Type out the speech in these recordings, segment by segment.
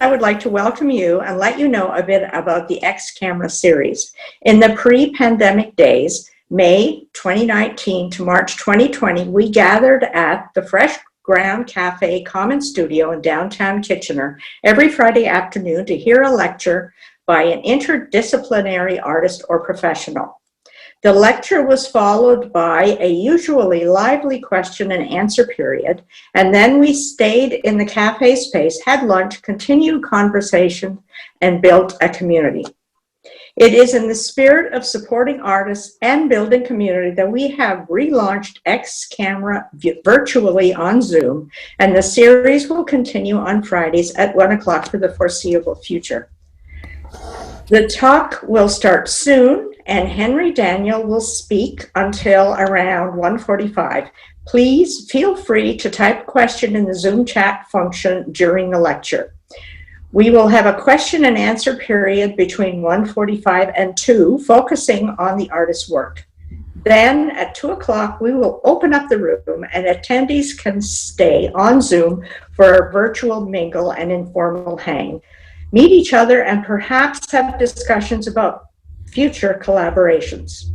I would like to welcome you and let you know a bit about the X Camera series. In the pre-pandemic days, May 2019 to March 2020, we gathered at the Fresh Ground Cafe Common Studio in downtown Kitchener every Friday afternoon to hear a lecture by an interdisciplinary artist or professional. The lecture was followed by a usually lively question and answer period, and then we stayed in the cafe space, had lunch, continued conversation, and built a community. It is in the spirit of supporting artists and building community that we have relaunched X Camera virtually on Zoom, and the series will continue on Fridays at 1 o'clock for the foreseeable future. The talk will start soon, and Henry Daniel will speak until around 1:45. Please feel free to type a question in the Zoom chat function during the lecture. We will have a question and answer period between 1:45 and 2, focusing on the artist's work. Then at 2 o'clock, we will open up the room and attendees can stay on Zoom for a virtual mingle and informal hang, meet each other, and perhaps have discussions about future collaborations.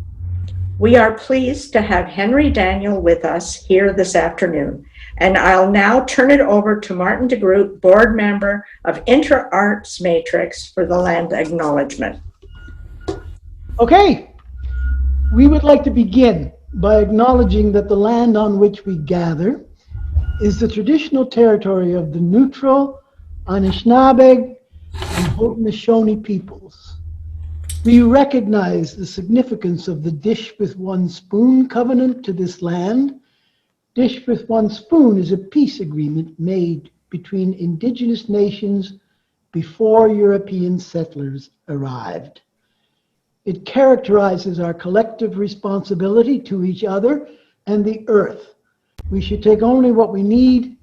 We are pleased to have Henry Daniel with us here this afternoon, and I'll now turn it over to Martin de Groot, board member of Inter-Arts Matrix, for the land acknowledgement. Okay, we would like to begin by acknowledging that the land on which we gather is the traditional territory of the Neutral, Anishinaabe, and Haudenosaunee peoples. We recognize the significance of the Dish with One Spoon covenant to this land. Dish with One Spoon is a peace agreement made between indigenous nations before European settlers arrived. It characterizes our collective responsibility to each other and the earth. We should take only what we need,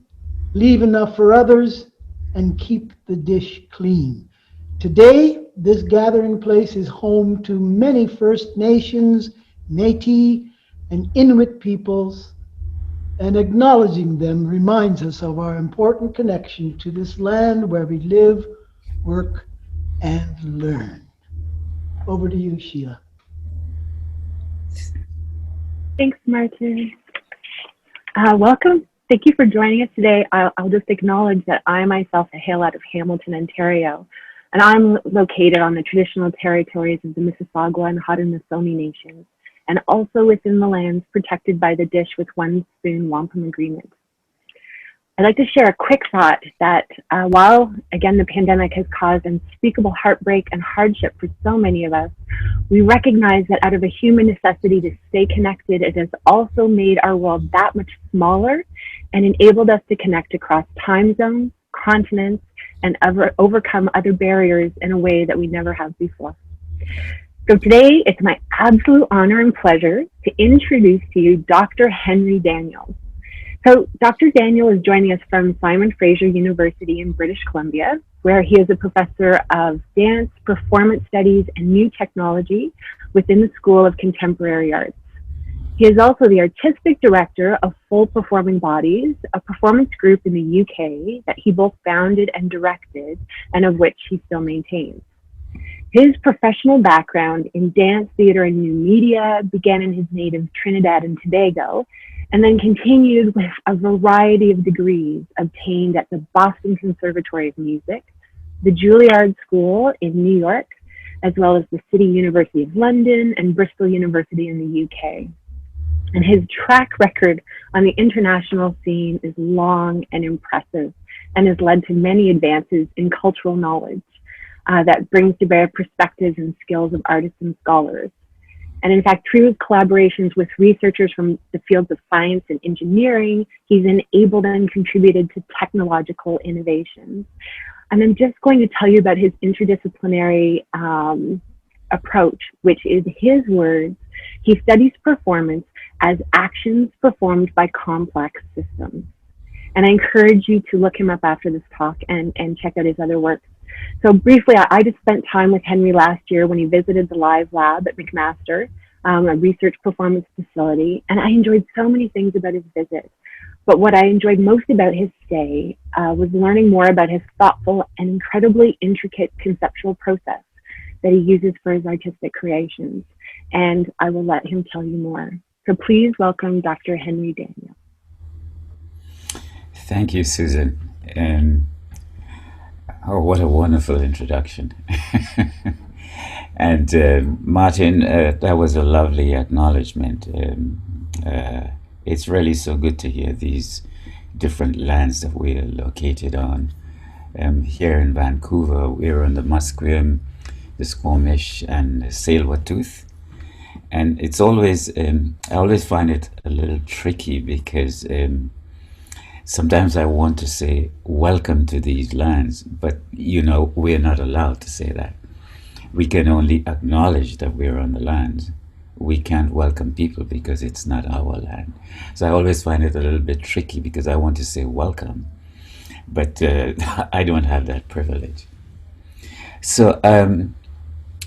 leave enough for others, and keep the dish clean. Today, this gathering place is home to many First Nations, Métis, and Inuit peoples, and acknowledging them reminds us of our important connection to this land where we live, work, and learn. Over to you, Sheila. Thanks, Martin. Welcome. Thank you for joining us today. I'll just acknowledge that I myself hail out of Hamilton, Ontario, and I'm located on the traditional territories of the Mississauga and Haudenosaunee nations, and also within the lands protected by the Dish with One Spoon Wampum Agreement. I'd like to share a quick thought that while, again, the pandemic has caused unspeakable heartbreak and hardship for so many of us, we recognize that out of a human necessity to stay connected, it has also made our world that much smaller and enabled us to connect across time zones, continents, and overcome other barriers in a way that we never have before. So today, it's my absolute honor and pleasure to introduce to you Dr. Henry Daniel. So Dr. Daniel is joining us from Simon Fraser University in British Columbia, where he is a professor of dance, performance studies, and new technology within the School of Contemporary Arts. He is also the artistic director of Full Performing Bodies, a performance group in the UK that he both founded and directed, and of which he still maintains. His professional background in dance, theater, and new media began in his native Trinidad and Tobago, and then continued with a variety of degrees obtained at the Boston Conservatory of Music, the Juilliard School in New York, as well as the City University of London and Bristol University in the UK. And his track record on the international scene is long and impressive, and has led to many advances in cultural knowledge that brings to bear perspectives and skills of artists and scholars. And in fact, through his collaborations with researchers from the fields of science and engineering, he's enabled and contributed to technological innovations. And I'm just going to tell you about his interdisciplinary approach, which is his words. He studies performance as actions performed by complex systems. And I encourage you to look him up after this talk and check out his other work. So briefly, I just spent time with Henry last year when he visited the Live Lab at McMaster, a research performance facility, and I enjoyed so many things about his visit. But what I enjoyed most about his stay was learning more about his thoughtful and incredibly intricate conceptual process that he uses for his artistic creations. And I will let him tell you more. So please welcome Dr. Henry Daniel. Thank you, Susan. Oh, what a wonderful introduction. And Martin, that was a lovely acknowledgement. It's really so good to hear these different lands that we're located on. Here in Vancouver, we're on the Musqueam, the Squamish, and the Tsleil-Waututh. And it's always, I always find it a little tricky because sometimes I want to say welcome to these lands, but we're not allowed to say that. We can only acknowledge that we're on the land. We can't welcome people because it's not our land. So I always find it a little bit tricky because I want to say welcome, but I don't have that privilege. So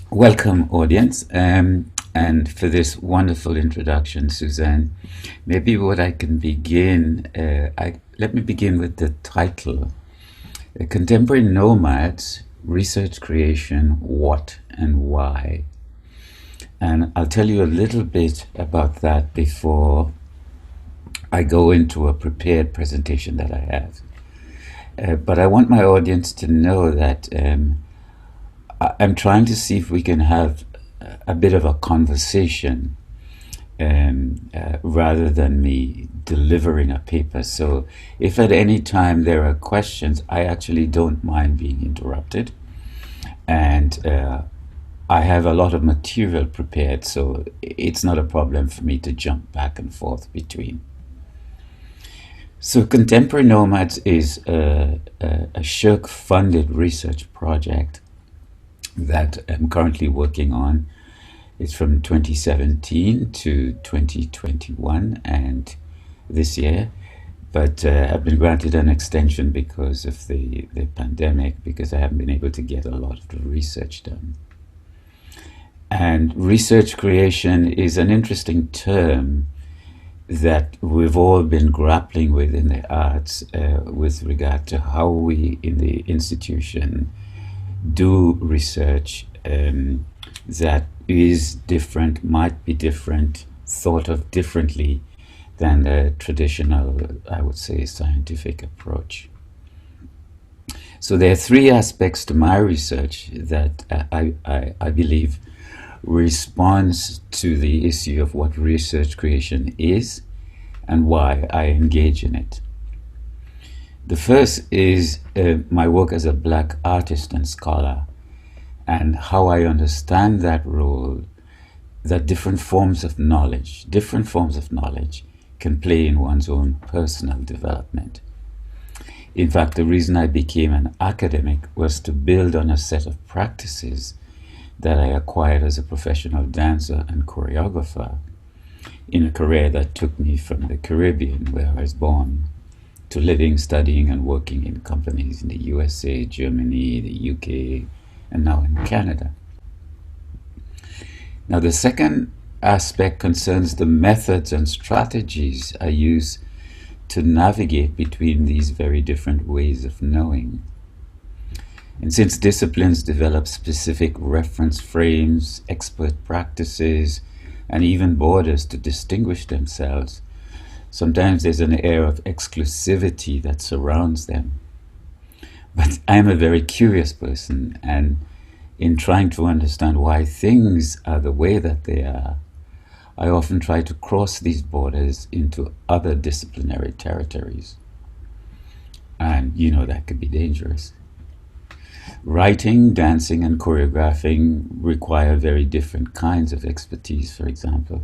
welcome, audience. And for this wonderful introduction, Suzanne, maybe what I can begin, let me begin with the title, Contemporary Nomads, Research Creation, What and Why. And I'll tell you a little bit about that before I go into a prepared presentation that I have. But I want my audience to know that I'm trying to see if we can have a bit of a conversation rather than me delivering a paper. So if at any time there are questions, I actually don't mind being interrupted. And I have a lot of material prepared, so it's not a problem for me to jump back and forth between. So Contemporary Nomads is a SSHRC-funded research project that I'm currently working on. It's from 2017 to 2021 and this year, but I've been granted an extension because of the pandemic, because I haven't been able to get a lot of the research done. And research creation is an interesting term that we've all been grappling with in the arts with regard to how we in the institution do research that is different, might be different, thought of differently than the traditional, I would say, scientific approach. So there are three aspects to my research that I believe responds to the issue of what research creation is and why I engage in it. The first is my work as a Black artist and scholar, and how I understand that role, that different forms of knowledge can play in one's own personal development. In fact, the reason I became an academic was to build on a set of practices that I acquired as a professional dancer and choreographer in a career that took me from the Caribbean, where I was born, to living, studying, and working in companies in the USA, Germany, the UK, and now in Canada. Now, the second aspect concerns the methods and strategies I use to navigate between these very different ways of knowing. And since disciplines develop specific reference frames, expert practices, and even borders to distinguish themselves, sometimes there's an air of exclusivity that surrounds them. But I'm a very curious person, and in trying to understand why things are the way that they are, I often try to cross these borders into other disciplinary territories. And that could be dangerous. Writing, dancing, and choreographing require very different kinds of expertise, for example.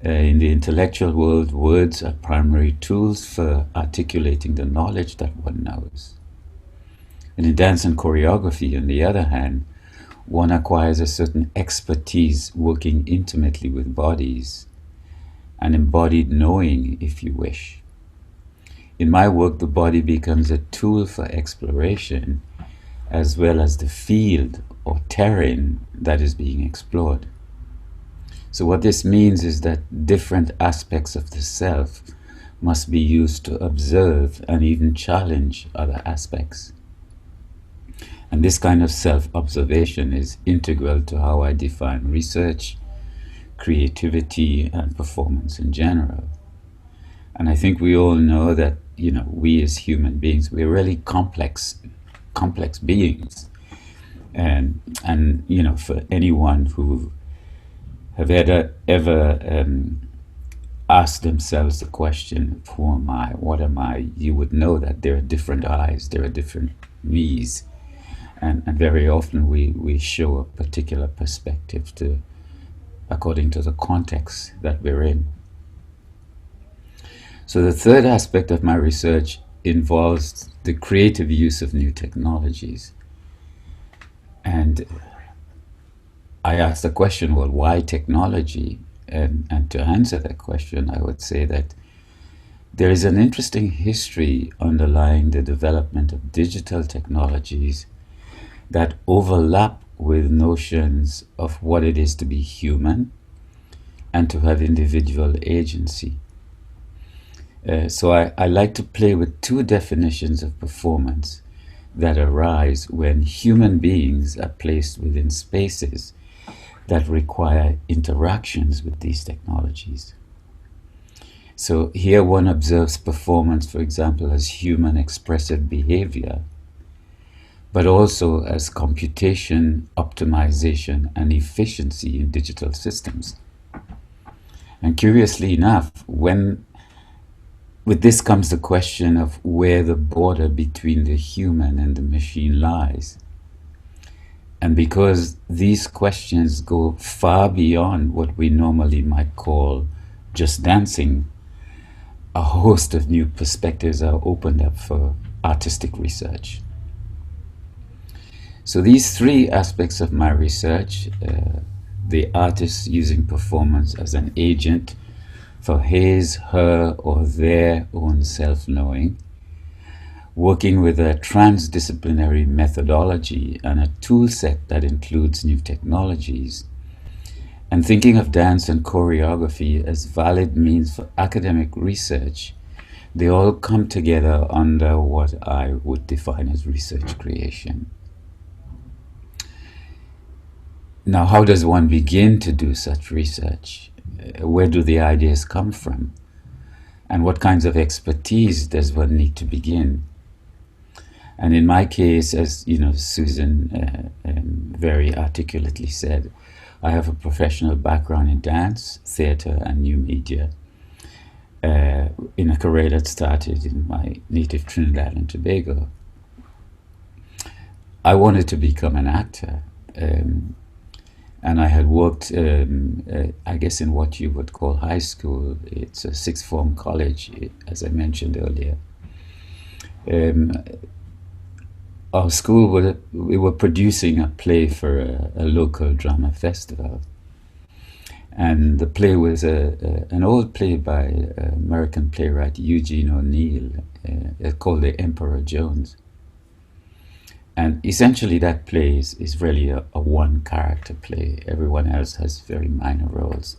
In the intellectual world, words are primary tools for articulating the knowledge that one knows. And in dance and choreography, on the other hand, one acquires a certain expertise working intimately with bodies, an embodied knowing, if you wish. In my work, the body becomes a tool for exploration, as well as the field or terrain that is being explored. So what this means is that different aspects of the self must be used to observe and even challenge other aspects. And this kind of self-observation is integral to how I define research, creativity, and performance in general. And I think we all know that, we as human beings, we're really complex beings. And for anyone who have ever asked themselves the question, who am I, what am I, you would know that there are different eyes, there are different me's. And very often we show a particular perspective according to the context that we're in. So the third aspect of my research involves the creative use of new technologies. And I asked the question, well, why technology? And to answer that question, I would say that there is an interesting history underlying the development of digital technologies that overlap with notions of what it is to be human and to have individual agency. So I like to play with two definitions of performance that arise when human beings are placed within spaces that require interactions with these technologies. So here one observes performance, for example, as human expressive behavior, but also as computation, optimization, and efficiency in digital systems. And curiously enough, with this comes the question of where the border between the human and the machine lies. And because these questions go far beyond what we normally might call just dancing, a host of new perspectives are opened up for artistic research. So these three aspects of my research, the artist using performance as an agent for his, her, or their own self-knowing, working with a transdisciplinary methodology and a tool set that includes new technologies, and thinking of dance and choreography as valid means for academic research, they all come together under what I would define as research creation. Now, how does one begin to do such research? Where do the ideas come from? And what kinds of expertise does one need to begin? And in my case, as Susan very articulately said, I have a professional background in dance, theatre, and new media, in a career that started in my native Trinidad and Tobago. I wanted to become an actor, and I had worked, I guess, in what you would call high school. It's a sixth form college, as I mentioned earlier. Our school, we were producing a play for a local drama festival. And the play was an old play by American playwright Eugene O'Neill, called The Emperor Jones. And essentially that play is really a one-character play. Everyone else has very minor roles.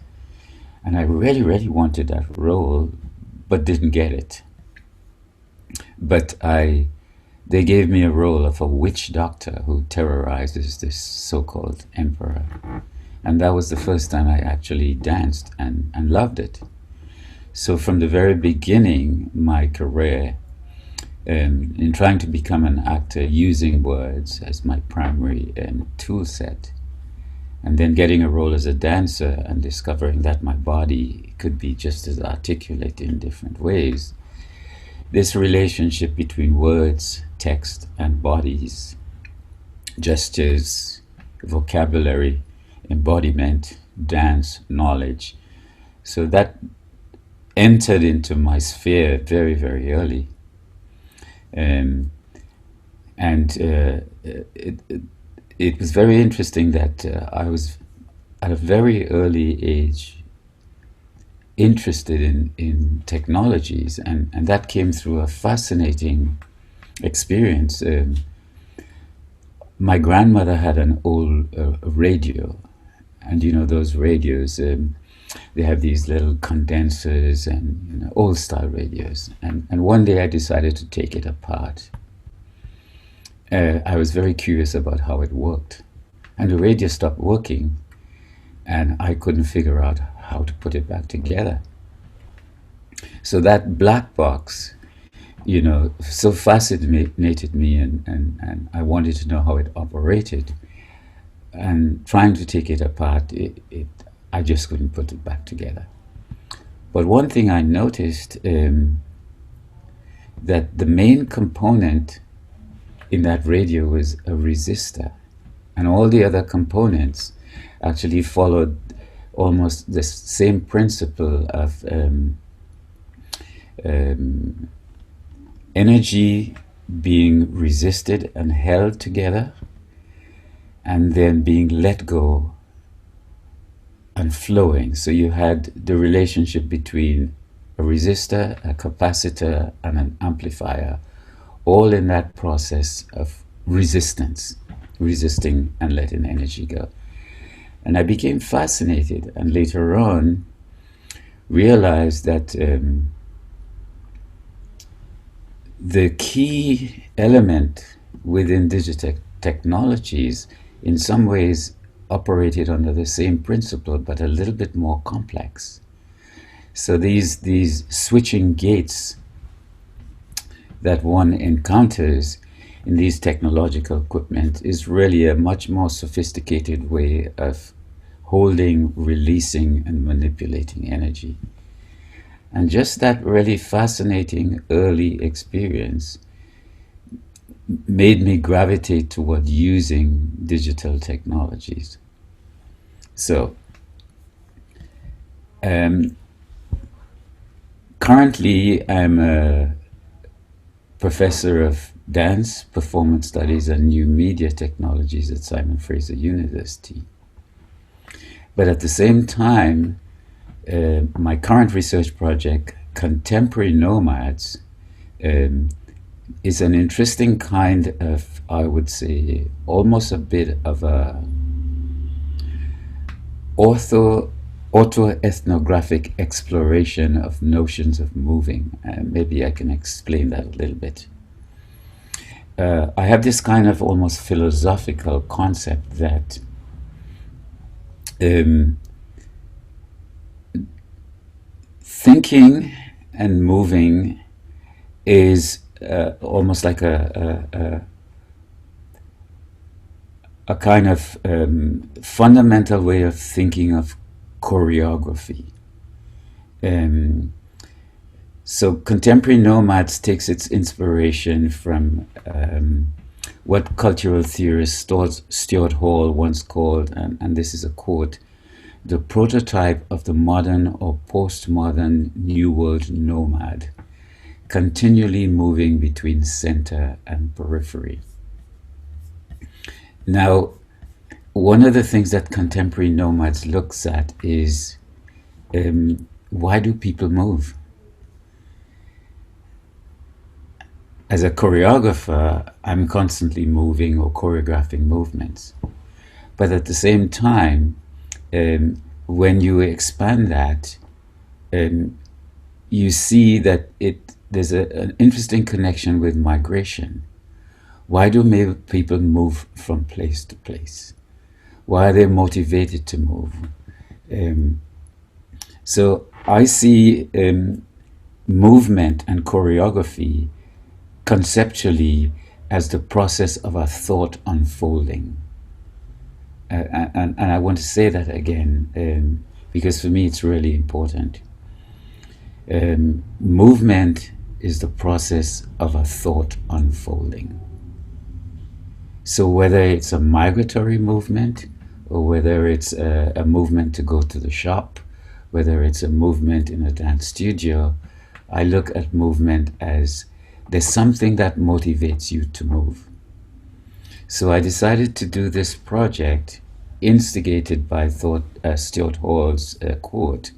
And I really, really wanted that role, but didn't get it. But they gave me a role of a witch doctor who terrorizes this so-called emperor. And that was the first time I actually danced and loved it. So from the very beginning, my career, in trying to become an actor using words as my primary tool set, and then getting a role as a dancer and discovering that my body could be just as articulate in different ways, this relationship between words, text, and bodies, gestures, vocabulary, embodiment, dance, knowledge, so that entered into my sphere very, very early. It was very interesting that I was at a very early age interested in technologies, and that came through a fascinating experience. My grandmother had an old radio, and those radios, They have these little condensers and old style radios. And one day I decided to take it apart. I was very curious about how it worked. And the radio stopped working, and I couldn't figure out how to put it back together. So that black box, so fascinated me, and I wanted to know how it operated. And trying to take it apart, I just couldn't put it back together. But one thing I noticed, that the main component in that radio was a resistor, and all the other components actually followed almost the same principle of energy being resisted and held together, and then being let go and flowing. So you had the relationship between a resistor, a capacitor, and an amplifier, all in that process of resistance, resisting and letting energy go. And I became fascinated, and later on realized that the key element within digital technologies in some ways operated under the same principle, but a little bit more complex. So these switching gates that one encounters in these technological equipment is really a much more sophisticated way of holding, releasing, and manipulating energy. And just that really fascinating early experience made me gravitate toward using digital technologies. So, currently I'm a professor of dance, performance studies, and new media technologies at Simon Fraser University. But at the same time, my current research project, Contemporary Nomads, is an interesting kind of, I would say, almost a bit of a autoethnographic exploration of notions of moving. Maybe I can explain that a little bit. I have this kind of almost philosophical concept that thinking and moving is almost like a kind of fundamental way of thinking of choreography. So Contemporary Nomads takes its inspiration from what cultural theorist Stuart Hall once called, and this is a quote, the prototype of the modern or postmodern New World nomad, continually moving between center and periphery. Now, one of the things that Contemporary Nomads looks at is why do people move? As a choreographer, I'm constantly moving or choreographing movements. But at the same time, when you expand that, you see that there's an interesting connection with migration. Why do people move from place to place? Why are they motivated to move? So I see movement and choreography conceptually as the process of a thought unfolding. And I want to say that again, because for me it's really important. Movement is the process of a thought unfolding. So whether it's a migratory movement, or whether it's a movement to go to the shop, whether it's a movement in a dance studio, I look at movement as there's something that motivates you to move. So I decided to do this project, instigated by Stuart Hall's quote,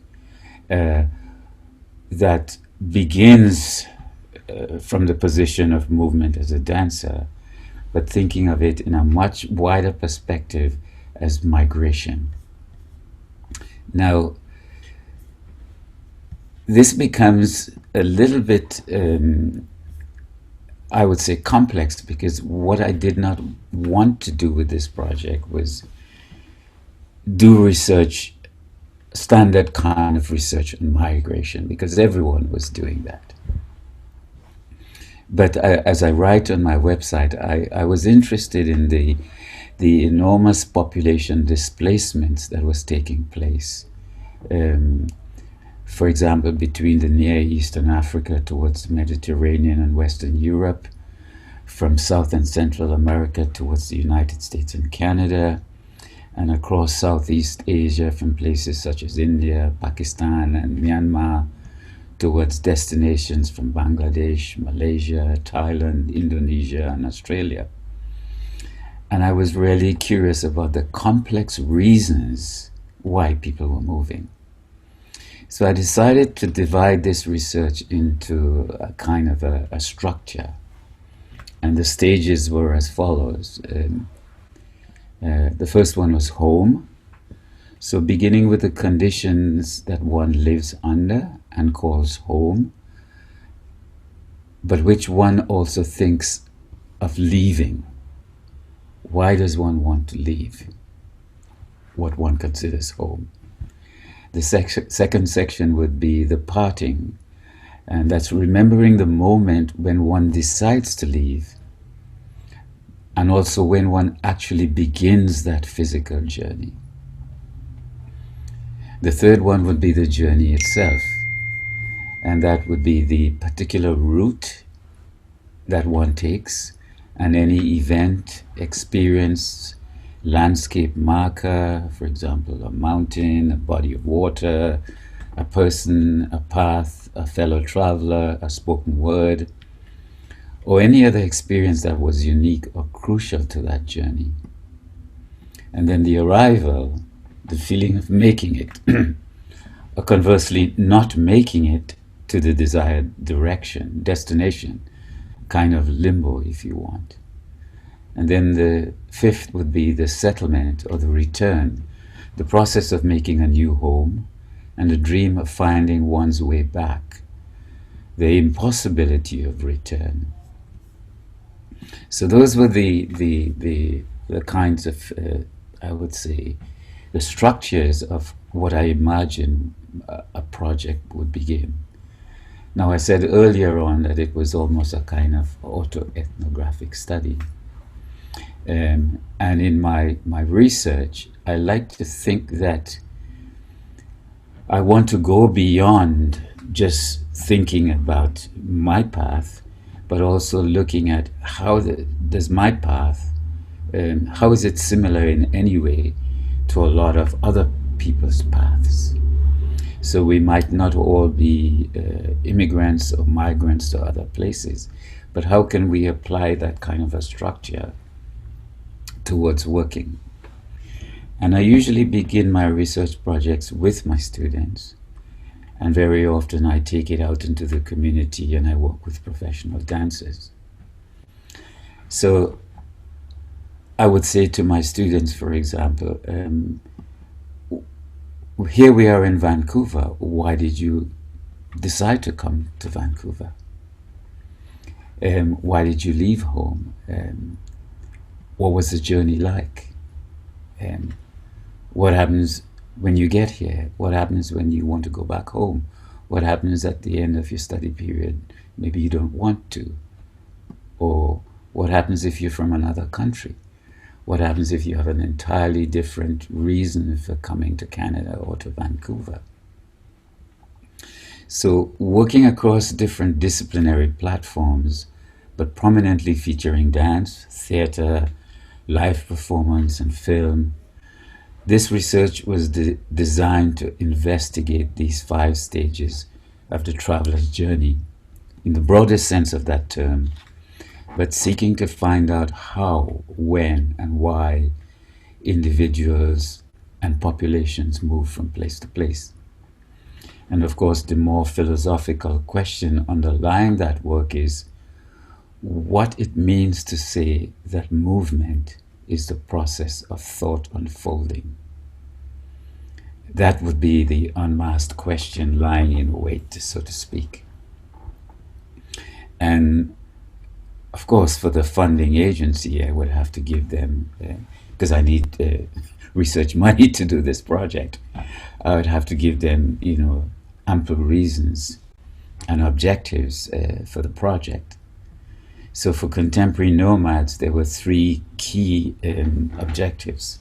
that begins from the position of movement as a dancer, but thinking of it in a much wider perspective as migration. Now, this becomes a little bit, I would say, complex, because what I did not want to do with this project was do research, standard kind of research on migration, because everyone was doing that. But as I write on my website, I was interested in the enormous population displacements that was taking place. For example, between the Near Eastern Africa towards the Mediterranean and Western Europe, from South and Central America towards the United States and Canada, and across Southeast Asia from places such as India, Pakistan, and Myanmar, towards destinations from Bangladesh, Malaysia, Thailand, Indonesia, and Australia. And I was really curious about the complex reasons why people were moving. So I decided to divide this research into a kind of a structure. And the stages were as follows. The first one was home. So beginning with the conditions that one lives under and calls home, but which one also thinks of leaving. Why does one want to leave what one considers home? The second section would be the parting, and that's remembering the moment when one decides to leave, and also when one actually begins that physical journey. The third one would be the journey itself, and that would be the particular route that one takes, and any event, experience, landscape marker, for example, a mountain, a body of water, a person, a path, a fellow traveler, a spoken word, or any other experience that was unique or crucial to that journey. And then the arrival, the feeling of making it, or conversely, not making it to the desired direction, destination, kind of limbo, if you want. And then the fifth would be the settlement or the return, the process of making a new home, and the dream of finding one's way back, the impossibility of return. So those were the kinds of, I would say, the structures of what I imagine a project would begin. Now, I said earlier on that it was almost a kind of autoethnographic study. And in my research, I like to think that I want to go beyond just thinking about my path, but also looking at how does my path, how is it similar in any way to a lot of other people's paths. So we might not all be immigrants or migrants to other places, but how can we apply that kind of a structure towards working? And I usually begin my research projects with my students, and very often I take it out into the community and I work with professional dancers. So I would say to my students, for example, here we are in Vancouver. Why did you decide to come to Vancouver? Why did you leave home? What was the journey like? What happens when you get here? What happens when you want to go back home? What happens at the end of your study period? Maybe you don't want to. Or what happens if you're from another country? What happens if you have an entirely different reason for coming to Canada or to Vancouver? So working across different disciplinary platforms, but prominently featuring dance, theater, live performance, and film, this research was designed to investigate these 5 stages of the traveler's journey, in the broadest sense of that term, but seeking to find out how, when, and why individuals and populations move from place to place. And of course, the more philosophical question underlying that work is what it means to say that movement is the process of thought unfolding. that would be the unmasked question lying in wait, so to speak. And of course, for the funding agency, I would have to give them, because I need research money to do this project, I would have to give them, ample reasons and objectives for the project. So for Contemporary Nomads, there were three key objectives.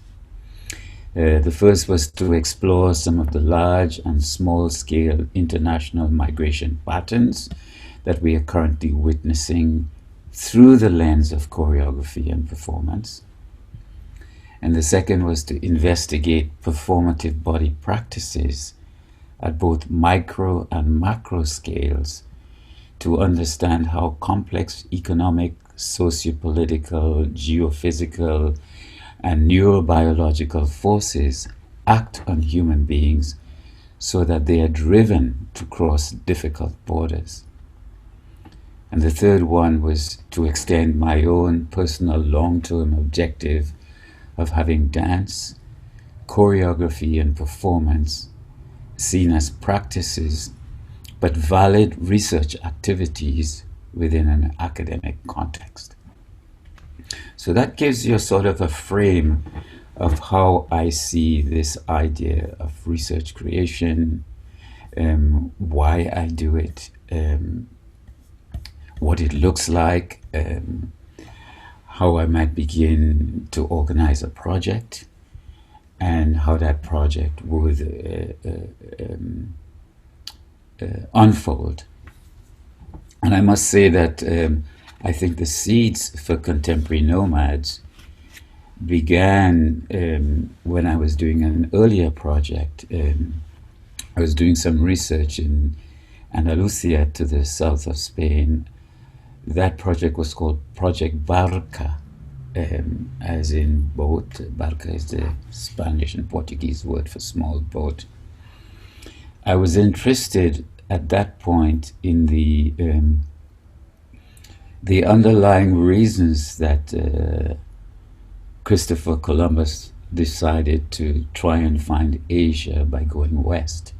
The first was to explore some of the large and small-scale international migration patterns that we are currently witnessing through the lens of choreography and performance. And the second was to investigate performative body practices at both micro and macro scales to understand how complex economic, socio-political, geophysical, and neurobiological forces act on human beings so that they are driven to cross difficult borders. And the third one was to extend my own personal long-term objective of having dance, choreography, and performance seen as practices but valid research activities within an academic context. So that gives you a sort of a frame of how I see this idea of research creation, why I do it, what it looks like, how I might begin to organize a project, and how that project would unfold. And I must say that I think the seeds for Contemporary Nomads began when I was doing an earlier project. I was doing some research in Andalusia to the south of Spain. That project was called Project Barca, as in boat. Barca is the Spanish and Portuguese word for small boat. I was interested at that point in the underlying reasons that Christopher Columbus decided to try and find Asia by going west.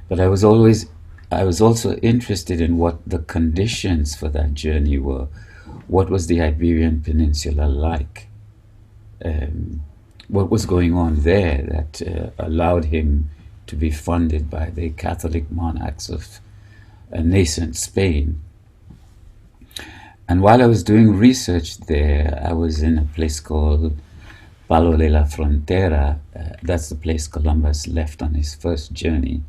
But I was also interested in what the conditions for that journey were. What was the Iberian Peninsula like? What was going on there that allowed him to be funded by the Catholic monarchs of a nascent Spain? And while I was doing research there, I was in a place called Palo de la Frontera. That's the place Columbus left on his first journey.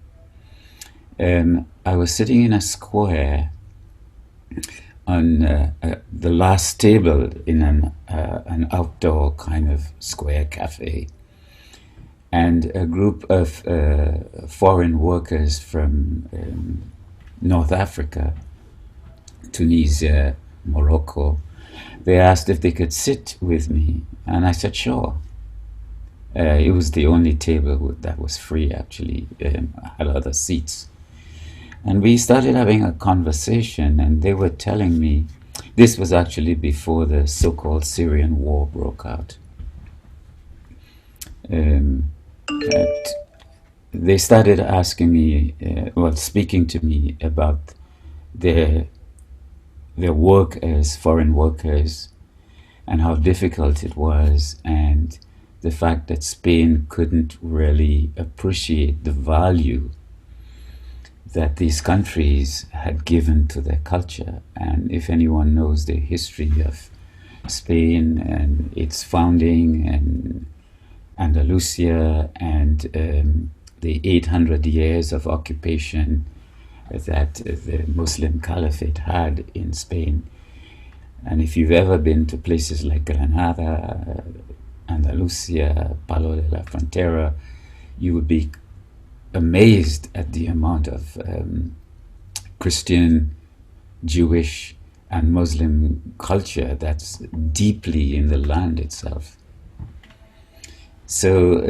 I was sitting in a square on the last table in an outdoor kind of square cafe. And a group of foreign workers from North Africa, Tunisia, Morocco, they asked if they could sit with me. And I said, sure. It was the only table that was free, actually. I had other seats. And we started having a conversation, and they were telling me, this was actually before the so-called Syrian war broke out. That they started asking me, speaking to me about their work as foreign workers and how difficult it was, and the fact that Spain couldn't really appreciate the value that these countries had given to their culture. And if anyone knows the history of Spain and its founding and Andalusia and the 800 years of occupation that the Muslim Caliphate had in Spain, and if you've ever been to places like Granada, Andalusia, Palo de la Frontera, you would be amazed at the amount of Christian, Jewish, and Muslim culture that's deeply in the land itself. So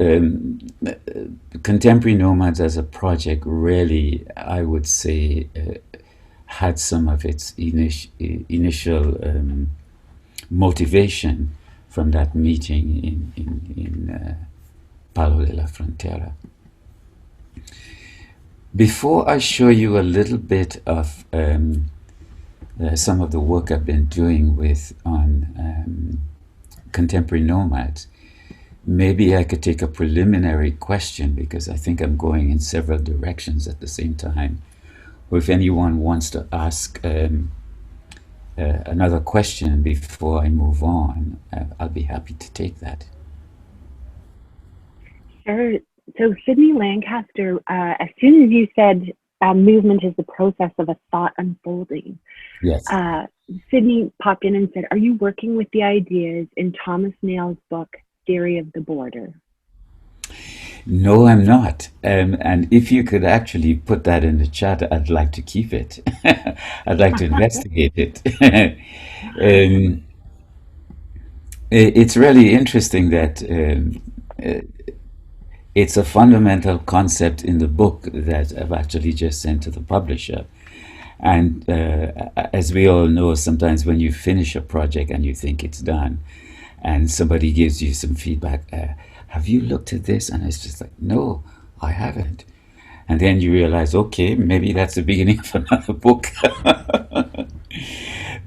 Contemporary Nomads as a project really, I would say, had some of its initial motivation from that meeting Palo de la Frontera. Before I show you a little bit of some of the work I've been doing on contemporary nomads, maybe I could take a preliminary question, because I think I'm going in several directions at the same time. Or if anyone wants to ask another question before I move on, I'll be happy to take that. Sure. So Sydney Lancaster, as soon as you said movement is the process of a thought unfolding, Yes. Sydney popped in and said, are you working with the ideas in Thomas Nail's book, Theory of the Border? No, I'm not. And if you could actually put that in the chat, I'd like to keep it. I'd like to investigate it. It's really interesting that it's a fundamental concept in the book that I've actually just sent to the publisher. And as we all know, sometimes when you finish a project and you think it's done, and somebody gives you some feedback, have you looked at this? And it's just like, no, I haven't. And then you realize, okay, maybe that's the beginning of another book.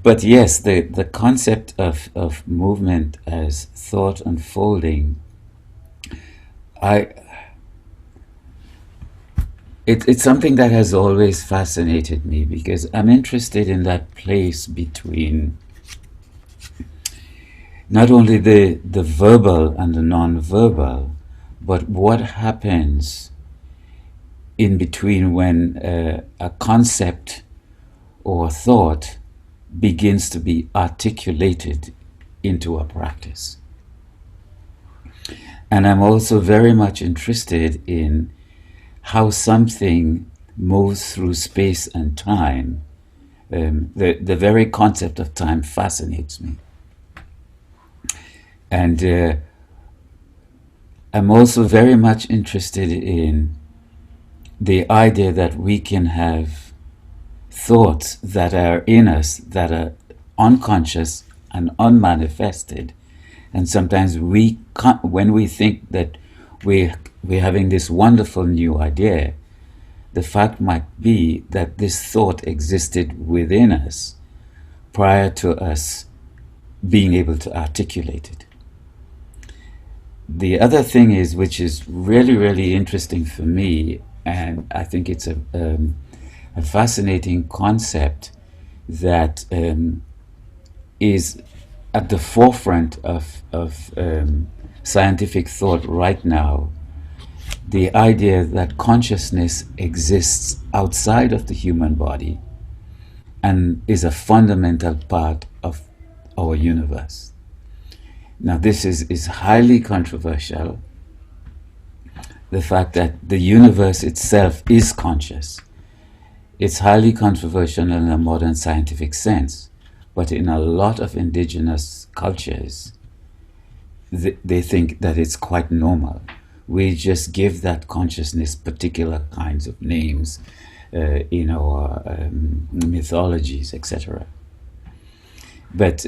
But yes, the concept of movement as thought unfolding, it's something that has always fascinated me, because I'm interested in that place between not only the verbal and the non-verbal, but what happens in between when a concept or thought begins to be articulated into a practice. And I'm also very much interested in how something moves through space and time. The very concept of time fascinates me. And I'm also very much interested in the idea that we can have thoughts that are in us, that are unconscious and unmanifested. And sometimes when we think that we're having this wonderful new idea, the fact might be that this thought existed within us prior to us being able to articulate it. The other thing is, which is really, really interesting for me, and I think it's a fascinating concept that is at the forefront of scientific thought right now, the idea that consciousness exists outside of the human body and is a fundamental part of our universe. Now, this is highly controversial. The fact that the universe itself is conscious. It's highly controversial in a modern scientific sense, but in a lot of indigenous cultures, they think that it's quite normal. We just give that consciousness particular kinds of names in our mythologies, etc. But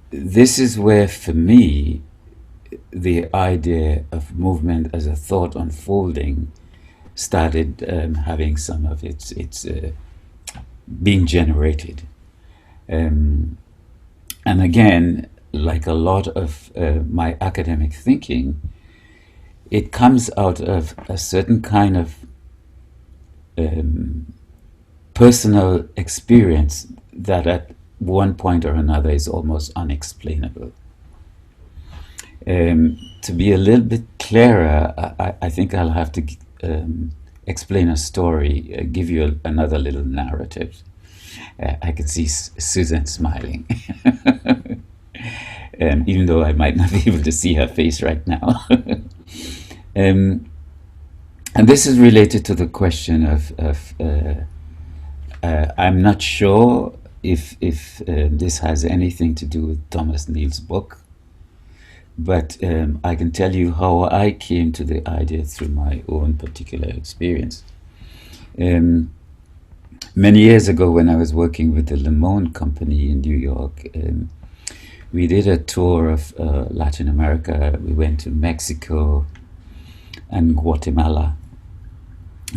this is where, for me, the idea of movement as a thought unfolding started having some of its being generated. And again, like a lot of my academic thinking, it comes out of a certain kind of personal experience that at one point or another is almost unexplainable. To be a little bit clearer, I think I'll have to explain a story, give you another little narrative. I could see Susan smiling, even though I might not be able to see her face right now. And this is related to the question of I'm not sure if this has anything to do with Thomas Neal's book, but I can tell you how I came to the idea through my own particular experience. Many years ago, when I was working with the Limon Company in New York, we did a tour of Latin America. We went to Mexico, and Guatemala.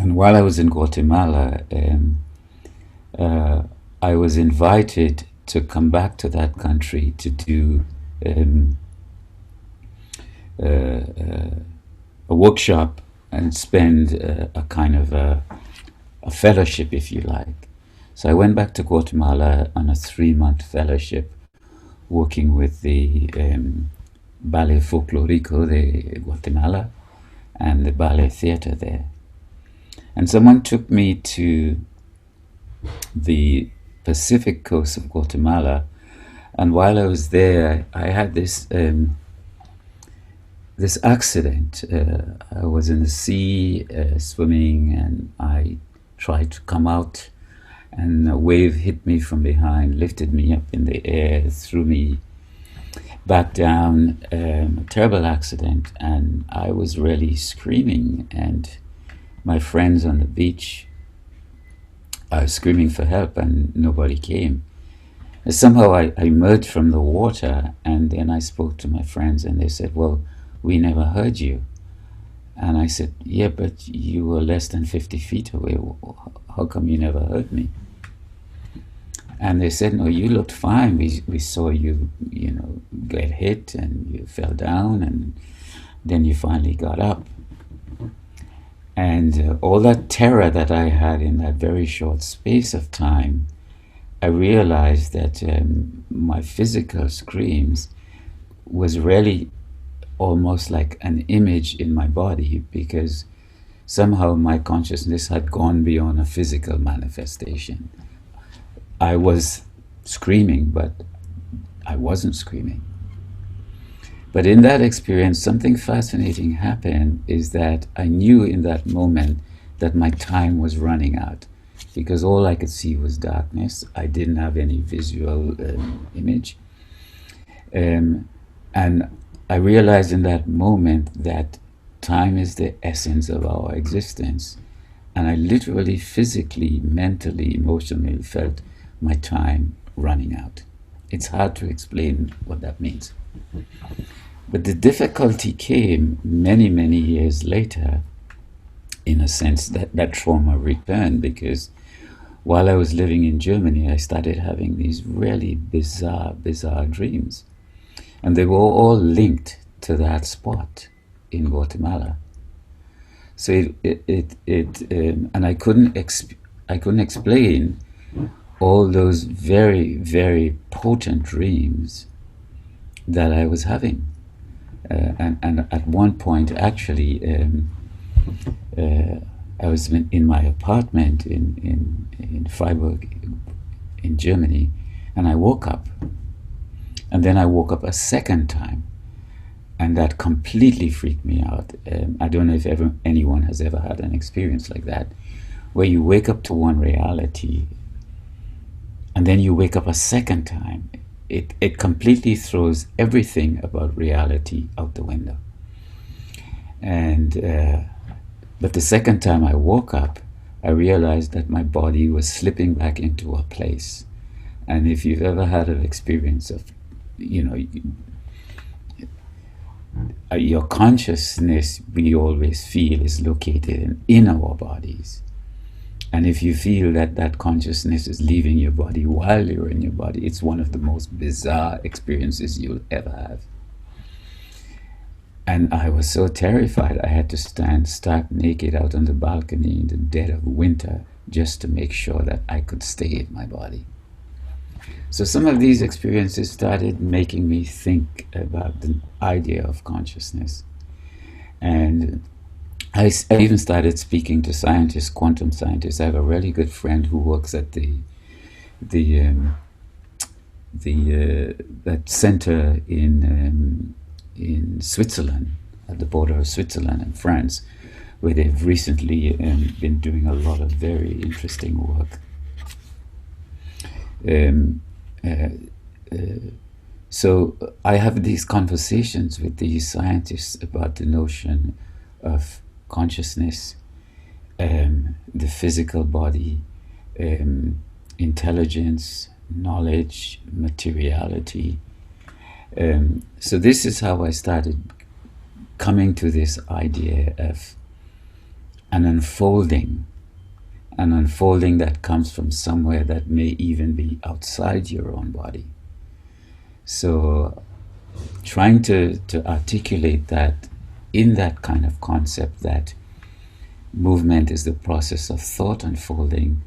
And while I was in Guatemala, I was invited to come back to that country to do a workshop and spend a kind of a fellowship, if you like. So I went back to Guatemala on a 3-month fellowship, working with the Ballet Folklorico de Guatemala and the ballet theater there. And someone took me to the Pacific coast of Guatemala, and while I was there, I had this this accident. I was in the sea swimming, and I tried to come out, and a wave hit me from behind, lifted me up in the air, threw me back down. A terrible accident, and I was really screaming, and my friends on the beach, I was screaming for help, and nobody came. And somehow I emerged from the water, and then I spoke to my friends, and they said, well, we never heard you. And I said, yeah, but you were less than 50 feet away. How come you never heard me? And they said, no, you looked fine. We saw you, get hit, and you fell down, and then you finally got up. And all that terror that I had in that very short space of time, I realized that my physical screams was really almost like an image in my body, because somehow my consciousness had gone beyond a physical manifestation. I was screaming, but I wasn't screaming. But in that experience, something fascinating happened, is that I knew in that moment that my time was running out, because all I could see was darkness. I didn't have any visual image. And I realized in that moment that time is the essence of our existence. And I literally, physically, mentally, emotionally felt my time running out. It's hard to explain what that means. But the difficulty came many, many years later, in a sense that trauma returned, because while I was living in Germany, I started having these really bizarre dreams. And they were all linked to that spot in Guatemala. So and I couldn't explain all those very, very potent dreams that I was having. And at one point, actually, I was in my apartment in Freiburg, in Germany, and I woke up. And then I woke up a second time, and that completely freaked me out. I don't know if anyone has ever had an experience like that, where you wake up to one reality, and then you wake up a second time. It completely throws everything about reality out the window. And but the second time I woke up, I realized that my body was slipping back into a place. And if you've ever had an experience of, your consciousness, we always feel, is located in our bodies. And if you feel that consciousness is leaving your body while you're in your body, it's one of the most bizarre experiences you'll ever have. And I was so terrified, I had to stand stark naked out on the balcony in the dead of winter just to make sure that I could stay in my body. So some of these experiences started making me think about the idea of consciousness. And I even started speaking to scientists, quantum scientists. I have a really good friend who works at that center in Switzerland, at the border of Switzerland and France, where they've recently been doing a lot of very interesting work. So I have these conversations with these scientists about the notion of consciousness, the physical body, intelligence, knowledge, materiality. So this is how I started coming to this idea of an unfolding that comes from somewhere that may even be outside your own body. So trying to articulate that in that kind of concept, that movement is the process of thought unfolding,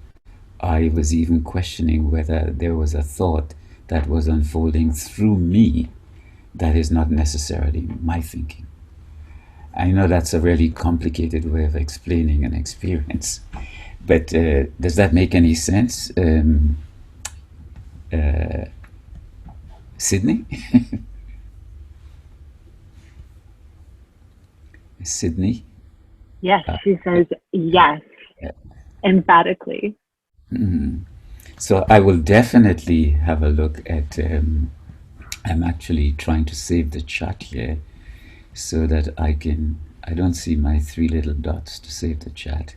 I was even questioning whether there was a thought that was unfolding through me that is not necessarily my thinking. I know that's a really complicated way of explaining an experience, but does that make any sense, Sydney? Sydney? Yes, she says yes, emphatically. So I will definitely have a look at, I'm actually trying to save the chat here so that I don't see my 3 little dots to save the chat.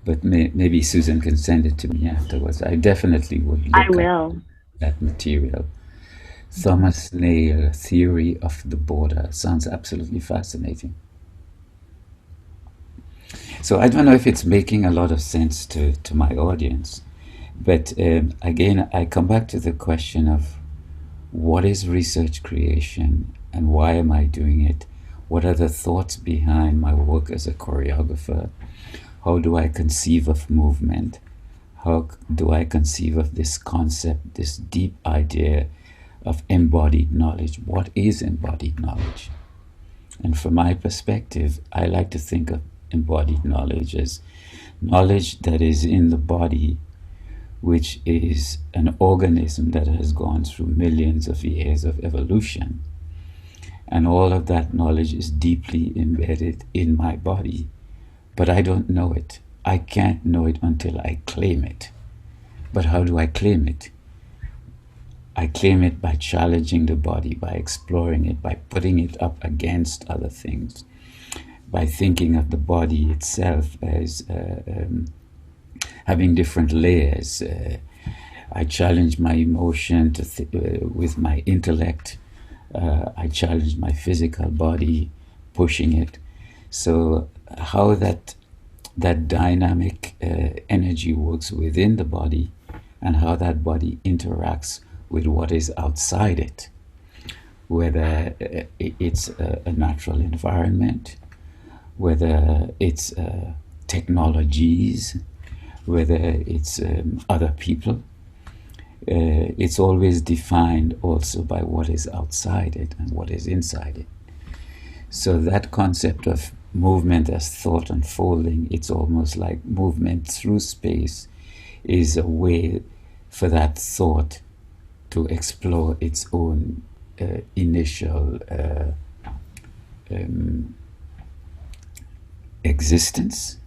But maybe Susan can send it to me afterwards. I definitely would look I will. at that material. Thomas Nail, Theory of the Border. Sounds absolutely fascinating. So I don't know if it's making a lot of sense to my audience. But again, I come back to the question of what is research creation and why am I doing it? What are the thoughts behind my work as a choreographer? How do I conceive of movement? How do I conceive of this concept, this deep idea of embodied knowledge? What is embodied knowledge? And from my perspective, I like to think of embodied knowledge as knowledge that is in the body, which is an organism that has gone through millions of years of evolution. And all of that knowledge is deeply embedded in my body, but I don't know it. I can't know it until I claim it. But how do I claim it? I claim it by challenging the body, by exploring it, by putting it up against other things, by thinking of the body itself as having different layers. I challenge my emotion with my intellect. I challenge my physical body, pushing it. So how that dynamic energy works within the body and how that body interacts with what is outside it, whether it's a natural environment, whether it's technologies, whether it's other people. It's always defined also by what is outside it and what is inside it. So that concept of movement as thought unfolding, it's almost like movement through space is a way for that thought to explore its own initial existence,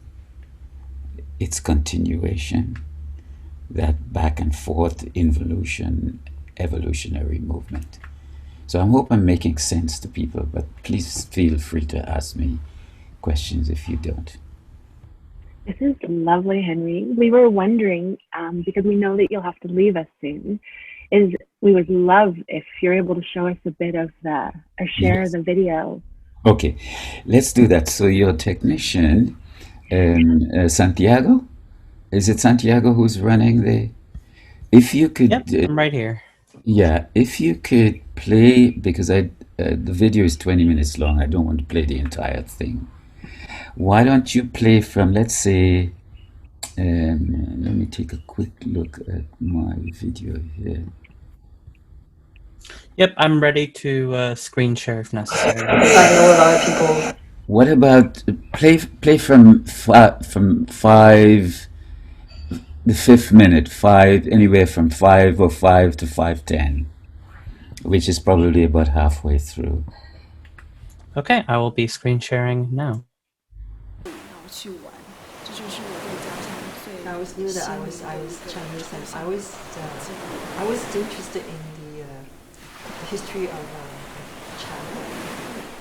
its continuation, that back and forth evolutionary movement. So I hope I'm making sense to people, but please feel free to ask me questions if you don't. This is lovely, Henry. We were wondering, because we know that you'll have to leave us soon, we would love if you're able to show us a bit of or share the video. Okay, let's do that. So your technician, Santiago, is it Santiago who's running the? If you could, Yep, I'm right here. Yeah, if you could play, because the video is 20 minutes long. I don't want to play the entire thing. Why don't you play from, let's say, let me take a quick look at my video here. Yep, I'm ready to screen share if necessary. I know a lot of people. What about play from five, the 5th minute, anywhere from 5:05 to 5:10, which is probably about halfway through. Okay, I will be screen sharing now. I always knew that I was Chinese, and I was interested in the history of China,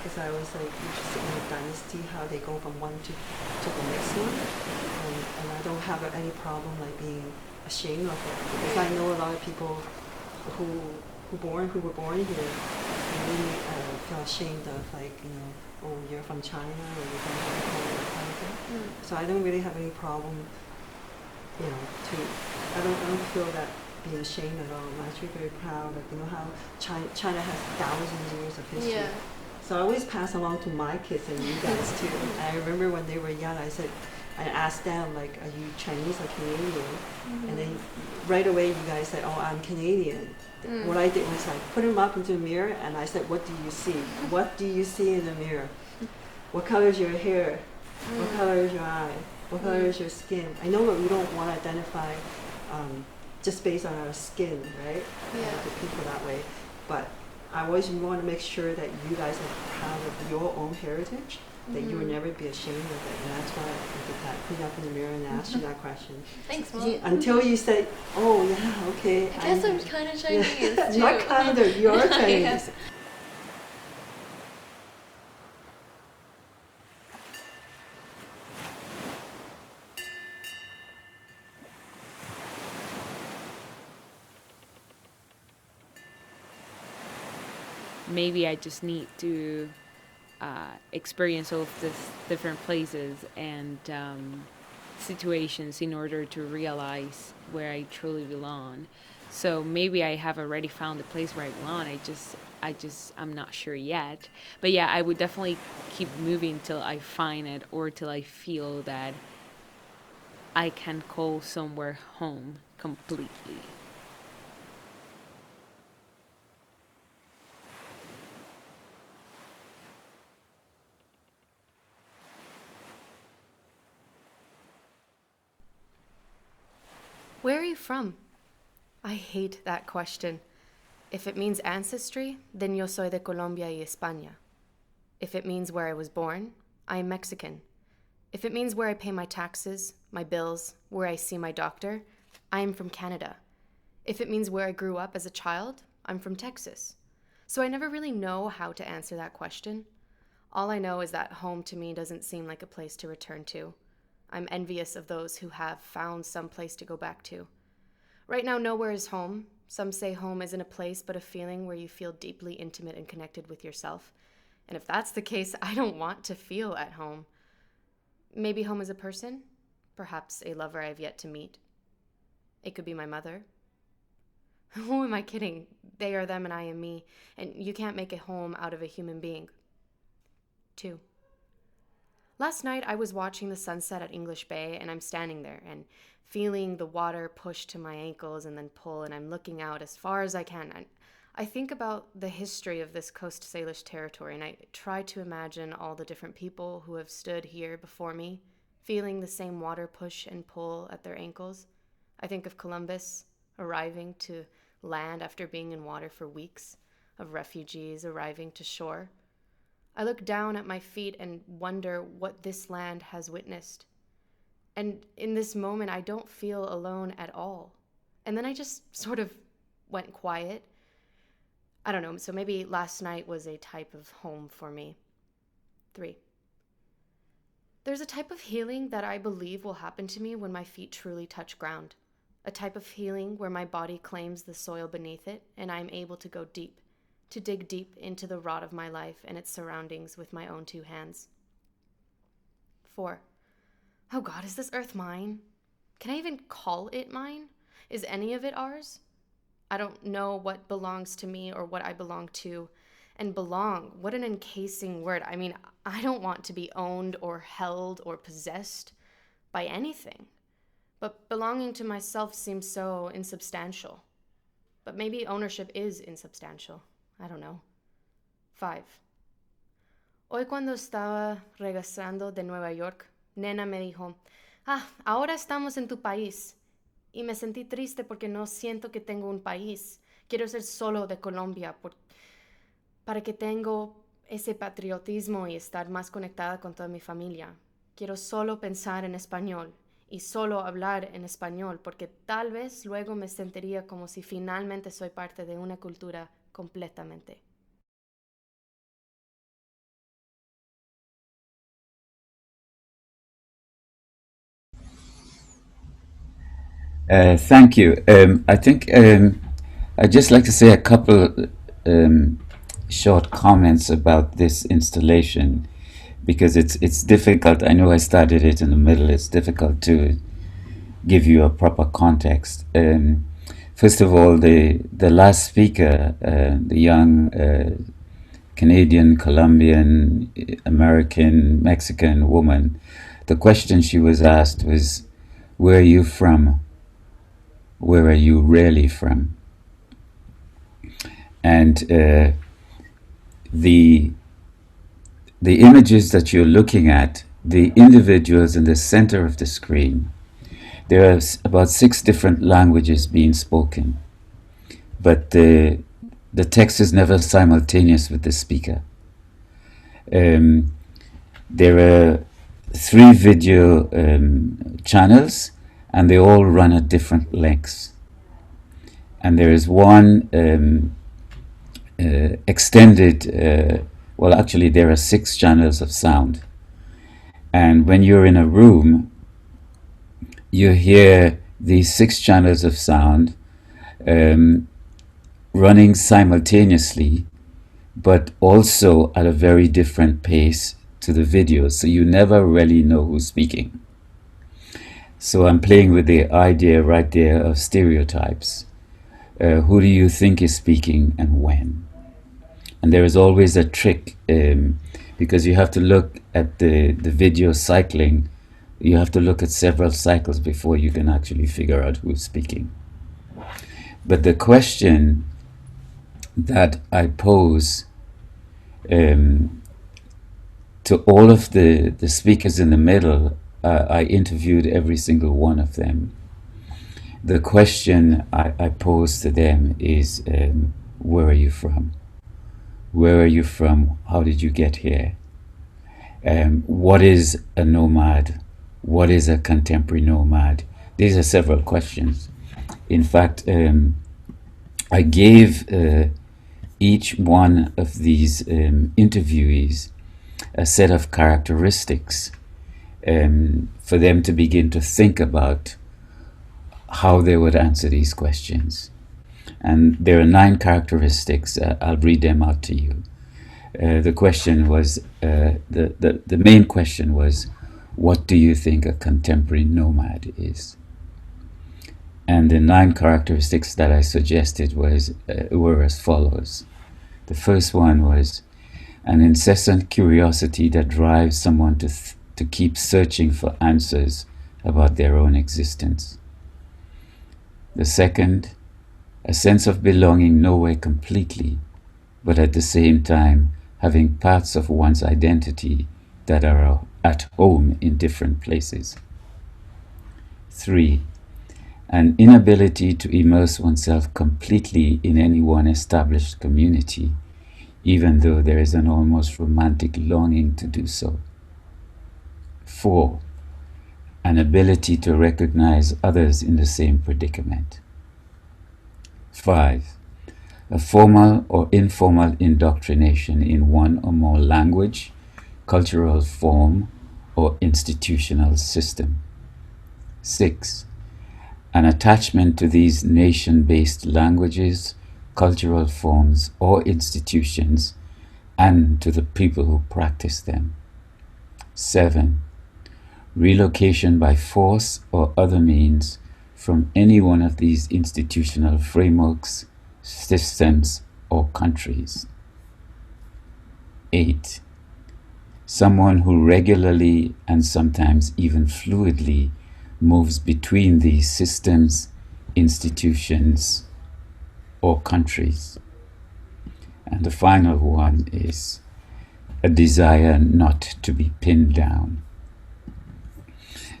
because I was interested in the dynasty, how they go from one to the next one, and I don't have any problem being ashamed of it, because I know a lot of people who were born here, and really feel ashamed of, like, oh, you're from China or you're from Hong Kong, that kind of thing. So I don't really have any problem, I don't feel that being ashamed at all. I'm actually very proud of, how China has thousands of years of history. Yeah. So I always pass along to my kids and you guys too. I remember when they were young, I asked them, like, are you Chinese or Canadian? And then right away you guys said, oh, I'm Canadian. What I did was put them up into the mirror and I said, what do you see? What do you see in the mirror? What color is your hair? What color is your eye? What color is your skin? I know that we don't want to identify just based on our skin, right? To people that way. But I always want to make sure that you guys are proud of your own heritage, that you will never be ashamed of it. And that's why I did that, put you up in the mirror and asked you that question. Thanks, Mom. Until you said, oh, yeah, okay. I guess I'm kind of Chinese, too. Not kind of, you're Chinese. Yes. Maybe I just need to experience all of these different places and situations in order to realize where I truly belong. So maybe I have already found the place where I belong. I'm not sure yet. But yeah, I would definitely keep moving till I find it or till I feel that I can call somewhere home completely. Where are you from? I hate that question. If it means ancestry, then yo soy de Colombia y España. If it means where I was born, I am Mexican. If it means where I pay my taxes, my bills, where I see my doctor, I am from Canada. If it means where I grew up as a child, I'm from Texas. So I never really know how to answer that question. All I know is that home to me doesn't seem like a place to return to. I'm envious of those who have found some place to go back to. Right now, nowhere is home. Some say home isn't a place, but a feeling where you feel deeply intimate and connected with yourself. And if that's the case, I don't want to feel at home. Maybe home is a person, perhaps a lover I've yet to meet. It could be my mother. Who am I kidding? They are them and I am me, and you can't make a home out of a human being. 2. Last night I was watching the sunset at English Bay, and I'm standing there and feeling the water push to my ankles and then pull, and I'm looking out as far as I can. And I think about the history of this Coast Salish territory, and I try to imagine all the different people who have stood here before me, feeling the same water push and pull at their ankles. I think of Columbus arriving to land after being in water for weeks, of refugees arriving to shore. I look down at my feet and wonder what this land has witnessed. And in this moment, I don't feel alone at all. And then I just sort of went quiet. I don't know, so maybe last night was a type of home for me. 3. There's a type of healing that I believe will happen to me when my feet truly touch ground. A type of healing where my body claims the soil beneath it and I'm able to go deep, to dig deep into the rot of my life and its surroundings with my own 2 hands. 4. Oh God, is this earth mine? Can I even call it mine? Is any of it ours? I don't know what belongs to me or what I belong to. And belong, what an encasing word. I mean, I don't want to be owned or held or possessed by anything. But belonging to myself seems so insubstantial. But maybe ownership is insubstantial. I don't know. 5. Hoy cuando estaba regresando de Nueva York, Nena me dijo, ahora estamos en tu país. Y me sentí triste porque no siento que tengo un país. Quiero ser solo de Colombia para que tengo ese patriotismo y estar más conectada con toda mi familia. Quiero solo pensar en español y solo hablar en español porque tal vez luego me sentiría como si finalmente soy parte de una cultura completamente. Thank you. I think I'd just like to say a couple short comments about this installation, because it's difficult. I know I started it in the middle. It's difficult to give you a proper context. First of all, the last speaker, the young Canadian, Colombian, American, Mexican woman, the question she was asked was, "Where are you from? Where are you really from?" And the images that you're looking at, the individuals in the center of the screen, there are about 6 different languages being spoken, but the text is never simultaneous with the speaker. There are 3 video channels, and they all run at different lengths. And there is one extended, well, actually there are 6 channels of sound. And when you're in a room, you hear these 6 channels of sound running simultaneously, but also at a very different pace to the video, so you never really know who's speaking. So I'm playing with the idea right there of stereotypes. Who do you think is speaking and when? And there is always a trick, because you have to look at the video cycling. You have to look at several cycles before you can actually figure out who's speaking. But the question that I pose to all of the speakers in the middle, I interviewed every single one of them. The question I pose to them is, where are you from? Where are you from? How did you get here? What is a nomad? What is a contemporary nomad? These are several questions. In fact, I gave each one of these interviewees a set of characteristics for them to begin to think about how they would answer these questions. And there are 9 characteristics. I'll read them out to you. The question was, the main question was, what do you think a contemporary nomad is? And the 9 characteristics that I suggested were as follows. The first one was an incessant curiosity that drives someone to keep searching for answers about their own existence. The second, a sense of belonging nowhere completely, but at the same time having parts of one's identity that are at home in different places. 3, an inability to immerse oneself completely in any one established community, even though there is an almost romantic longing to do so. 4, an ability to recognize others in the same predicament. 5, a formal or informal indoctrination in one or more language, cultural form, or institutional system. 6, an attachment to these nation-based languages, cultural forms, or institutions, and to the people who practice them. 7, relocation by force or other means from any one of these institutional frameworks, systems, or countries. 8, someone who regularly and sometimes even fluidly moves between these systems, institutions, or countries. And the final one is a desire not to be pinned down.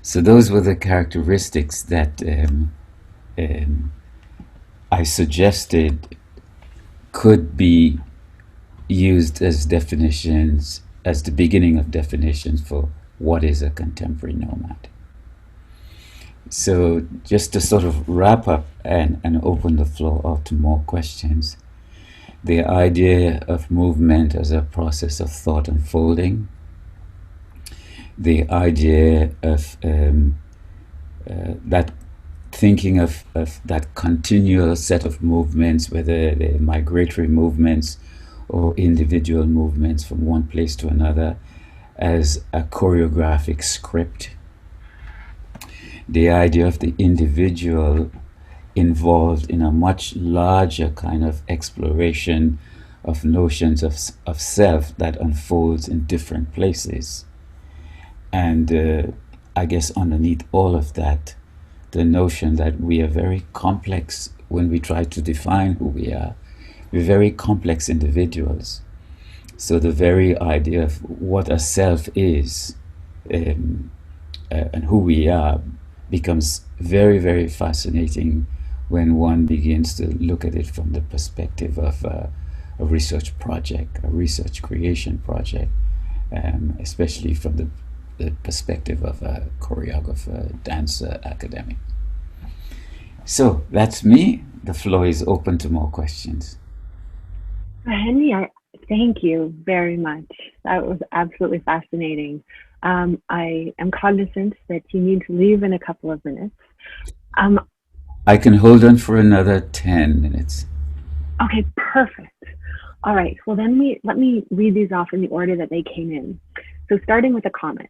So those were the characteristics that I suggested could be used as definitions, as the beginning of definitions for what is a contemporary nomad. So just to sort of wrap up and open the floor up to more questions, the idea of movement as a process of thought unfolding, the idea of that thinking of that continual set of movements, whether they're migratory movements or individual movements from one place to another as a choreographic script. The idea of the individual involved in a much larger kind of exploration of notions of self that unfolds in different places. And I guess underneath all of that, the notion that we are very complex when we try to define who we are. We're very complex individuals. So the very idea of what a self is and who we are becomes very, very fascinating when one begins to look at it from the perspective of a research project, a research creation project, especially from the perspective of a choreographer, dancer, academic. So that's me. The floor is open to more questions. Henry, thank you very much. That was absolutely fascinating. I am cognizant that you need to leave in a couple of minutes. I can hold on for another 10 minutes. Okay, perfect. All right, well then let me read these off in the order that they came in. So starting with a comment.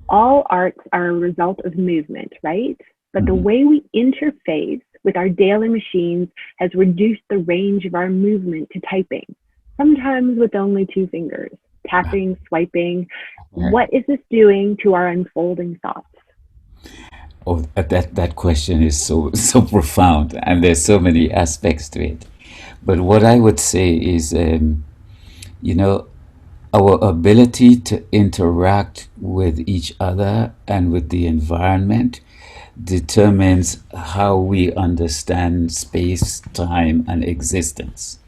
All arts are a result of movement, right? But the way we interface with our daily machines has reduced the range of our movement to typing, sometimes with only 2 fingers, tapping, swiping. What is this doing to our unfolding thoughts? Oh, that question is so profound, and there's so many aspects to it. But what I would say is, our ability to interact with each other and with the environment determines how we understand space, time, and existence.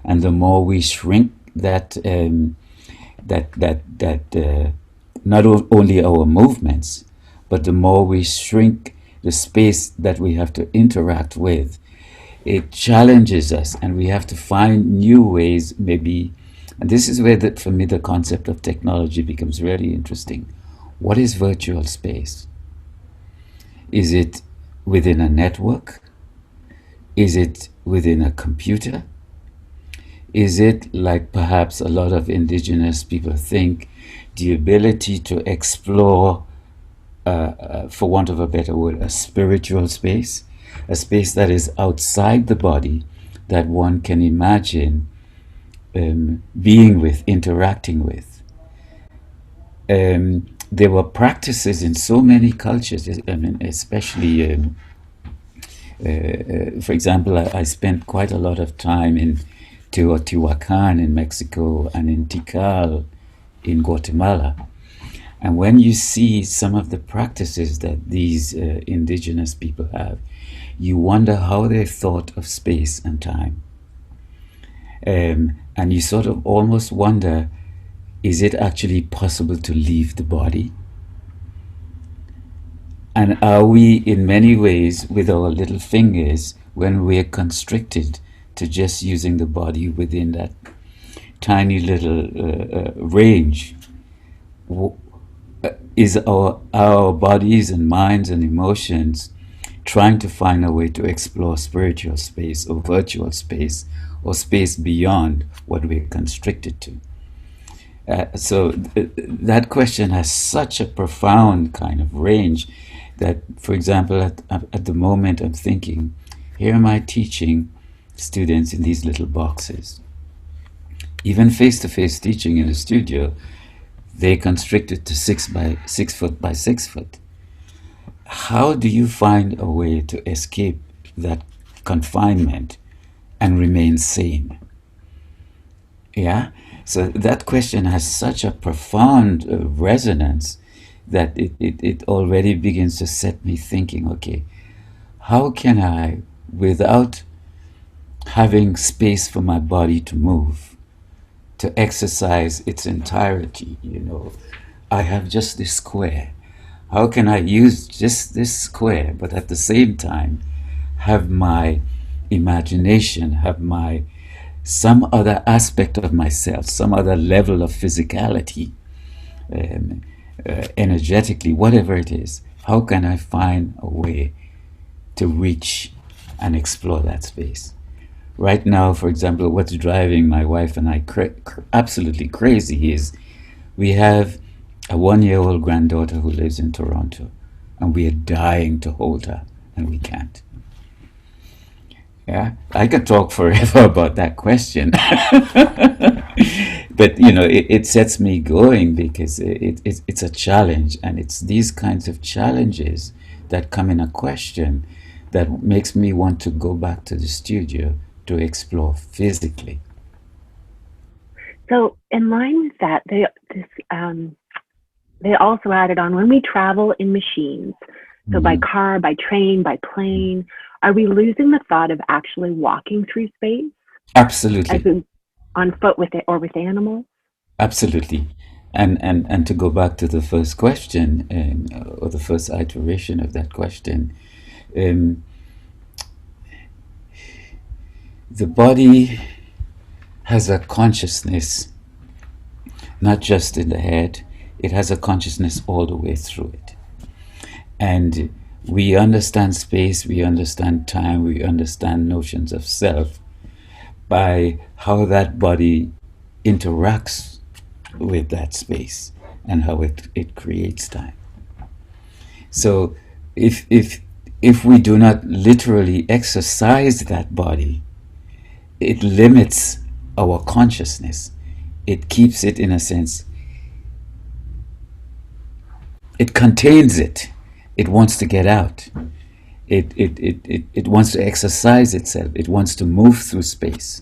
And the more we shrink that, not only our movements, but the more we shrink the space that we have to interact with, it challenges us, and we have to find new ways, maybe. And this is where, for me, the concept of technology becomes really interesting. What is virtual space? Is it within a network? Is it within a computer? Is it, like perhaps a lot of indigenous people think, the ability to explore, for want of a better word, a spiritual space? A space that is outside the body, that one can imagine being with, interacting with. There were practices in so many cultures, I mean, especially, for example, I spent quite a lot of time in Teotihuacan in Mexico and in Tikal in Guatemala. And when you see some of the practices that these indigenous people have, you wonder how they thought of space and time. And you sort of almost wonder, is it actually possible to leave the body? And are we, in many ways, with our little fingers, when we're constricted to just using the body within that tiny little range, is our bodies and minds and emotions trying to find a way to explore spiritual space or virtual space or space beyond what we're constricted to? So that question has such a profound kind of range that, for example, at the moment I'm thinking, here am I teaching students in these little boxes. Even face-to-face teaching in a studio, they constricted to 6 foot by 6 foot. How do you find a way to escape that confinement and remain sane? Yeah? So that question has such a profound resonance that it already begins to set me thinking, okay, how can I, without having space for my body to move, to exercise its entirety, I have just this square. How can I use just this square, but at the same time have my imagination, have some other aspect of myself, some other level of physicality, energetically, whatever it is? How can I find a way to reach and explore that space? Right now, for example, what's driving my wife and I absolutely crazy is we have a 1-year-old granddaughter who lives in Toronto, and we are dying to hold her, and we can't. Yeah, I could talk forever about that question. But it sets me going because it's a challenge, and it's these kinds of challenges that come in a question that makes me want to go back to the studio to explore physically. So in line with that, they also added on, when we travel in machines, so by car, by train, by plane, are we losing the thought of actually walking through space? Absolutely. As in on foot with it or with animals? Absolutely. And to go back to the first question, or the first iteration of that question, the body has a consciousness, not just in the head, it has a consciousness all the way through it. And we understand space, we understand time, we understand notions of self by how that body interacts with that space and how it creates time. So if we do not literally exercise that body, it limits our consciousness. It keeps it, in a sense, it contains it. It wants to get out. It wants to exercise itself. It wants to move through space.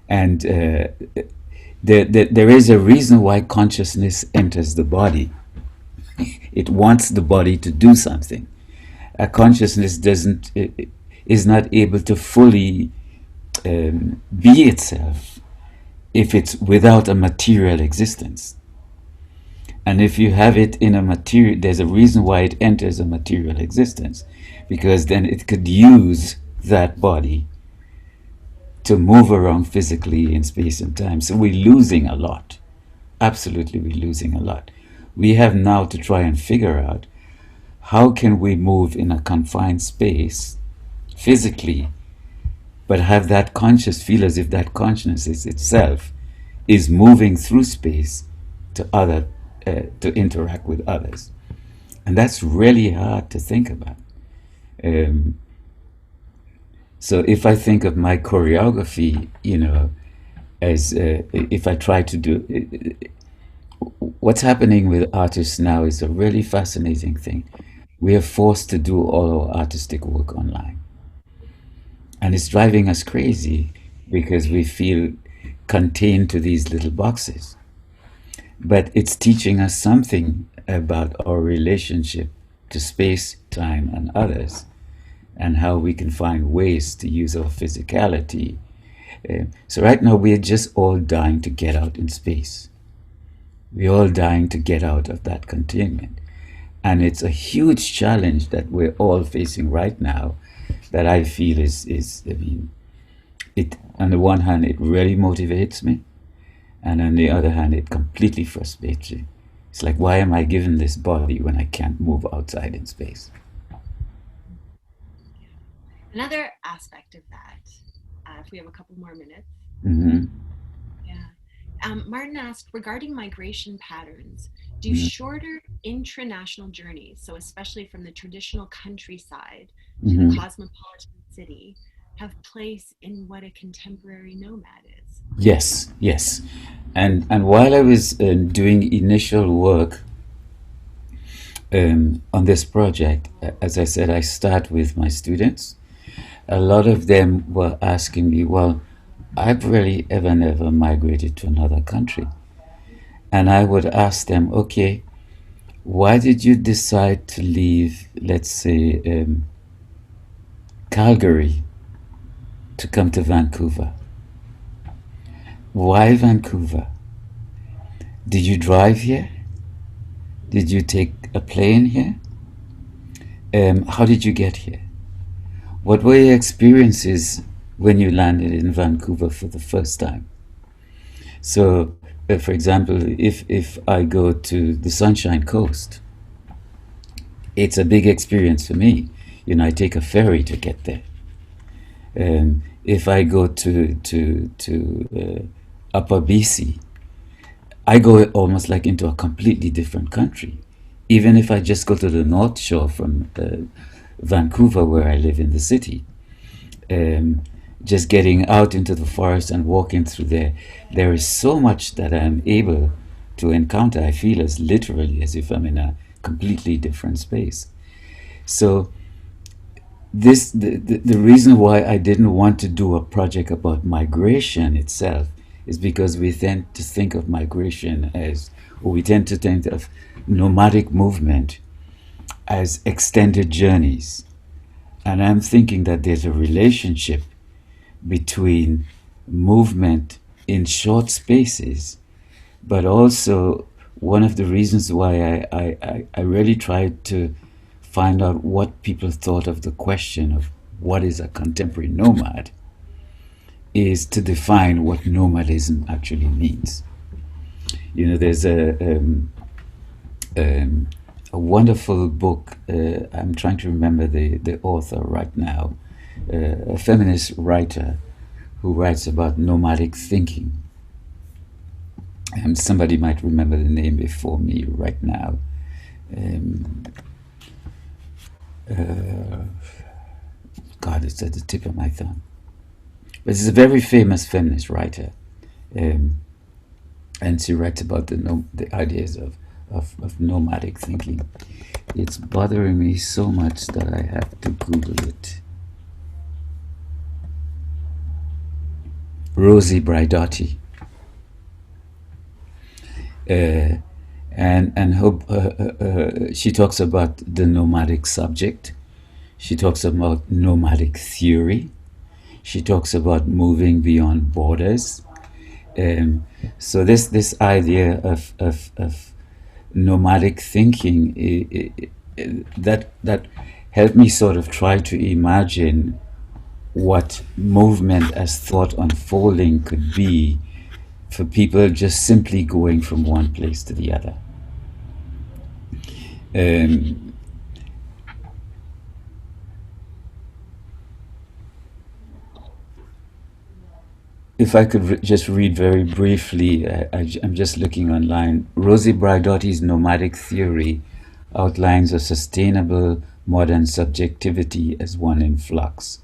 And there is a reason why consciousness enters the body. It wants the body to do something. A consciousness is not able to fully be itself if it's without a material existence. And if you have it in a material, there's a reason why it enters a material existence, because then it could use that body to move around physically in space and time. So we're losing a lot. Absolutely, we're losing a lot. We have now to try and figure out how can we move in a confined space physically, but have that conscious feel as if that consciousness itself is moving through space to interact with others. And that's really hard to think about. So if I think of my choreography, as if I try to do, what's happening with artists now is a really fascinating thing. We are forced to do all our artistic work online. And it's driving us crazy because we feel contained to these little boxes. But it's teaching us something about our relationship to space, time, and others, and how we can find ways to use our physicality. So right now we're just all dying to get out in space. We're all dying to get out of that containment. And it's a huge challenge that we're all facing right now that I feel on the one hand, it really motivates me. And on the other hand, it completely frustrates me. It's like, why am I given this body when I can't move outside in space? Another aspect of that, if we have a couple more minutes. Mm-hmm. Yeah. Martin asked, regarding migration patterns, do shorter intranational journeys, so especially from the traditional countryside to the cosmopolitan city, have place in what a contemporary nomad is? Yes. And while I was doing initial work on this project, as I said, I start with my students. A lot of them were asking me, well, I've really never migrated to another country. And I would ask them, okay, why did you decide to leave, let's say, Calgary to come to Vancouver? Why Vancouver? Did you drive here? Did you take a plane here? How did you get here? What were your experiences when you landed in Vancouver for the first time? So, for example, if I go to the Sunshine Coast, it's a big experience for me. I take a ferry to get there. If I go to Upper BC, I go almost like into a completely different country. Even if I just go to the North Shore from Vancouver, where I live in the city, just getting out into the forest and walking through there, there is so much that I'm able to encounter. I feel as literally as if I'm in a completely different space. So the reason why I didn't want to do a project about migration itself is because we tend to think of migration as, or we tend to think of nomadic movement as extended journeys. And I'm thinking that there's a relationship between movement in short spaces, but also one of the reasons why I really tried to find out what people thought of the question of what is a contemporary nomad is to define what nomadism actually means. You know, there's a wonderful book, I'm trying to remember the author right now, a feminist writer who writes about nomadic thinking. And somebody might remember the name before me right now. God, it's at the tip of my tongue. But it's a very famous feminist writer. And she writes about the ideas of nomadic thinking. It's bothering me so much that I have to Google it. Rosie Braidotti. And she talks about the nomadic subject. She talks about nomadic theory. She talks about moving beyond borders. So this idea of nomadic thinking, that helped me sort of try to imagine what movement as thought unfolding could be for people just simply going from one place to the other. If I could just read very briefly, I'm just looking online. Rosie Braidotti's nomadic theory outlines a sustainable modern subjectivity as one in flux,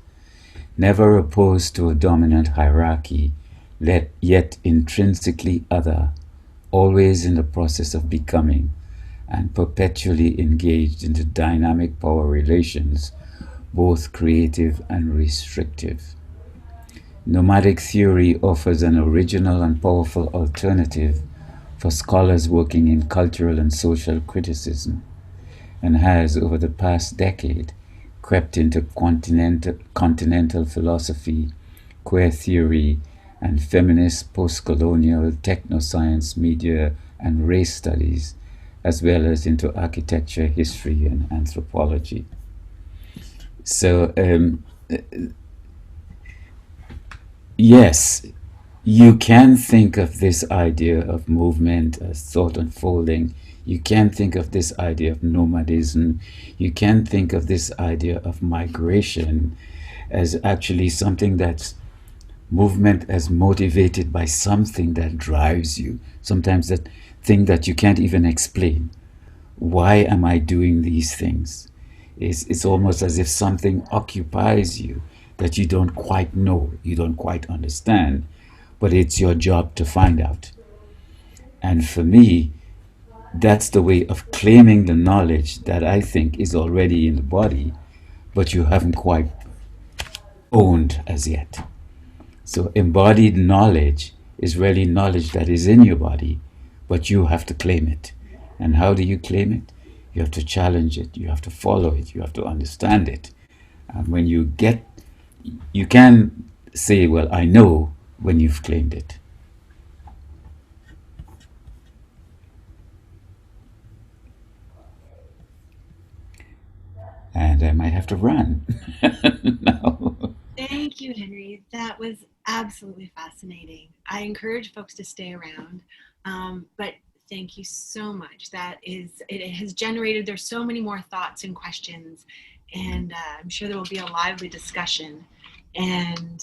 never opposed to a dominant hierarchy, yet intrinsically other, always in the process of becoming, and perpetually engaged into dynamic power relations, both creative and restrictive. Nomadic theory offers an original and powerful alternative for scholars working in cultural and social criticism, and has, over the past decade, crept into continental philosophy, queer theory, and feminist post-colonial technoscience, media, and race studies, as well as into architecture, history, and anthropology. So, yes, you can think of this idea of movement as thought unfolding. You can think of this idea of nomadism. You can think of this idea of migration as actually something that's movement as motivated by something that drives you. Sometimes that thing that you can't even explain. Why am I doing these things? It's almost as if something occupies you that you don't quite know, you don't quite understand, but it's your job to find out. And for me, that's the way of claiming the knowledge that I think is already in the body, but you haven't quite owned as yet. So embodied knowledge is really knowledge that is in your body, but you have to claim it. And how do you claim it? You have to challenge it, you have to follow it, you have to understand it. And when you can say, well, I know, when you've claimed it. And I might have to run now. Thank you, Henry. That was absolutely fascinating. I encourage folks to stay around, but thank you so much. It has generated, there's so many more thoughts and questions, and I'm sure there will be a lively discussion. And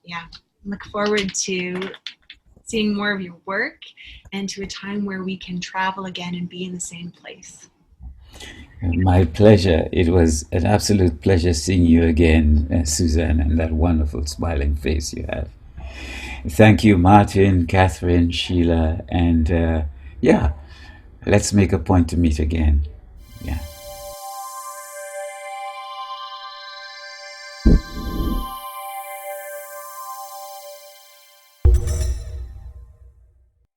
yeah, look forward to seeing more of your work and to a time where we can travel again and be in the same place. My pleasure. It was an absolute pleasure seeing you again, Suzanne, and that wonderful smiling face you have. Thank you, Martin, Catherine, Sheila, and yeah, let's make a point to meet again. Yeah.